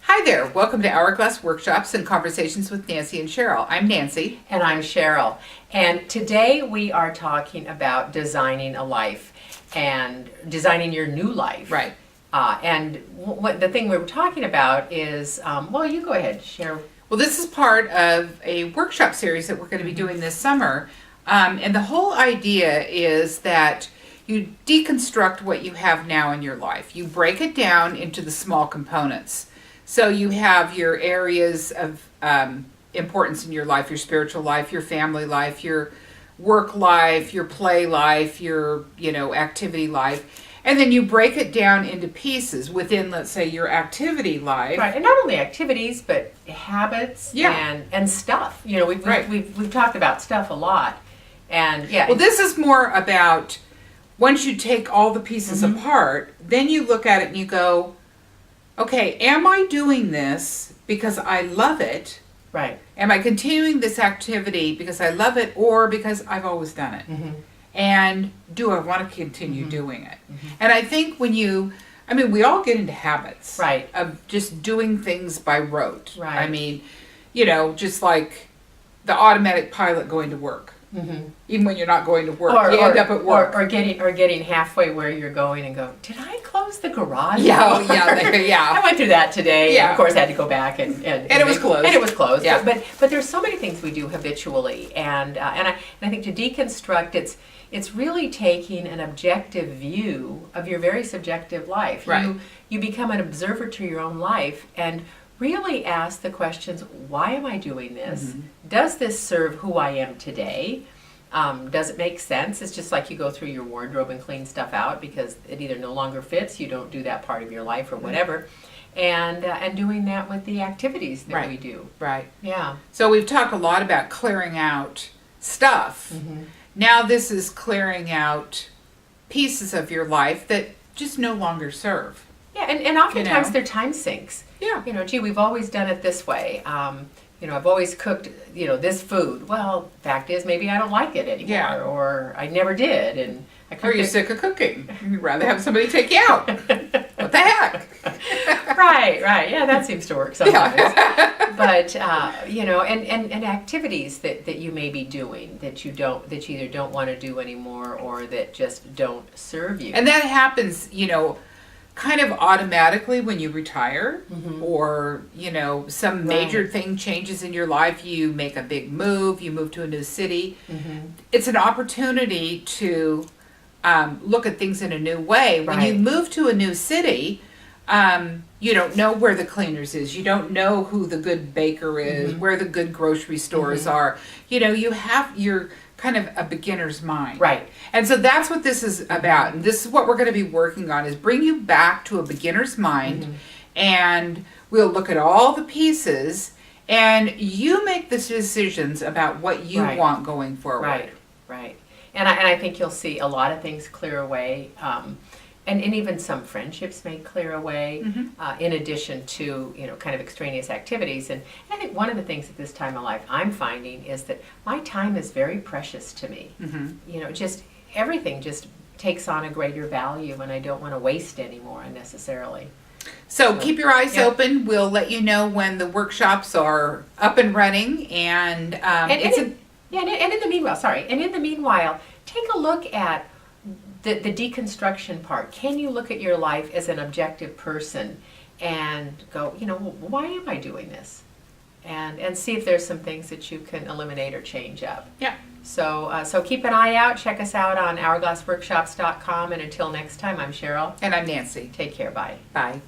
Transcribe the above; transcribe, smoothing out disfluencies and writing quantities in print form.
Hi there, welcome to Hourglass Workshops and Conversations with Nancy and Cheryl. I'm Nancy. And I'm Cheryl. And today we are talking about designing a life and designing your new life. Right. And what the thing we were talking about is, well, you go ahead, share. Well, this is part of a workshop series that we're going to be doing this summer. And the whole idea is that you deconstruct what you have now in your life. You break it down into the small components. So you have your areas of importance in your life, your spiritual life, your family life, your work life, your play life, your, activity life. And then you break it down into pieces within, let's say, your activity life. Right, and not only activities, but habits and stuff. We've talked about stuff a lot. And Well, this is more about once you take all the pieces apart, then you look at it and you go, okay, am I doing this because I love it? Right. Am I continuing this activity because I love it or because I've always done it? Mm-hmm. And do I want to continue doing it? And I think we all get into habits. Right. Of just doing things by rote. Right. I mean, just like the automatic pilot going to work. Mm-hmm. Even when you're not going to work, you end up at work. Or getting halfway where you're going and go, did I close the garage? Yeah. I went through that today. Yeah. And of course, I had to go back and it was closed. And it was closed. Yeah. But there's so many things we do habitually, and I think to deconstruct, it's really taking an objective view of your very subjective life. Right. You become an observer to your own life and really ask the questions, why am I doing this? Does this serve who I am today? Does it make sense? It's just like you go through your wardrobe and clean stuff out because it either no longer fits, you don't do that part of your life or whatever. And doing that with the activities that we do. Right. Yeah. So we've talked a lot about clearing out stuff. Now this is clearing out pieces of your life that just no longer serve. Yeah, and oftentimes they're time sinks. Yeah. We've always done it this way. I've always cooked, this food. Well, fact is, maybe I don't like it anymore, or I never did, and I cooked. Or you're sick of cooking. You'd rather have somebody take you out. What the heck? Right. Yeah, that seems to work sometimes. Yeah. But and activities that you may be doing that you either don't want to do anymore or that just don't serve you. And that happens, kind of automatically when you retire or, some major thing changes in your life. You make a big move, you move to a new city. It's an opportunity to look at things in a new way. When you move to a new city, you don't know where the cleaners is. You don't know who the good baker is, where the good grocery stores are. You're kind of a beginner's mind. Right. And so that's what this is about. And this is what we're going to be working on, is bring you back to a beginner's mind. And we'll look at all the pieces and you make the decisions about what you want going forward. Right. And I think you'll see a lot of things clear away. And even some friendships may clear away, in addition to, kind of extraneous activities. And I think one of the things at this time of life I'm finding is that my time is very precious to me. Just everything just takes on a greater value, and I don't want to waste anymore unnecessarily. So keep your eyes open. We'll let you know when the workshops are up and running. And in the meanwhile, take a look at the deconstruction part. Can you look at your life as an objective person and go, why am I doing this? And see if there's some things that you can eliminate or change up. Yeah. So keep an eye out. Check us out on hourglassworkshops.com. And until next time, I'm Cheryl. And I'm Nancy. Take care. Bye. Bye.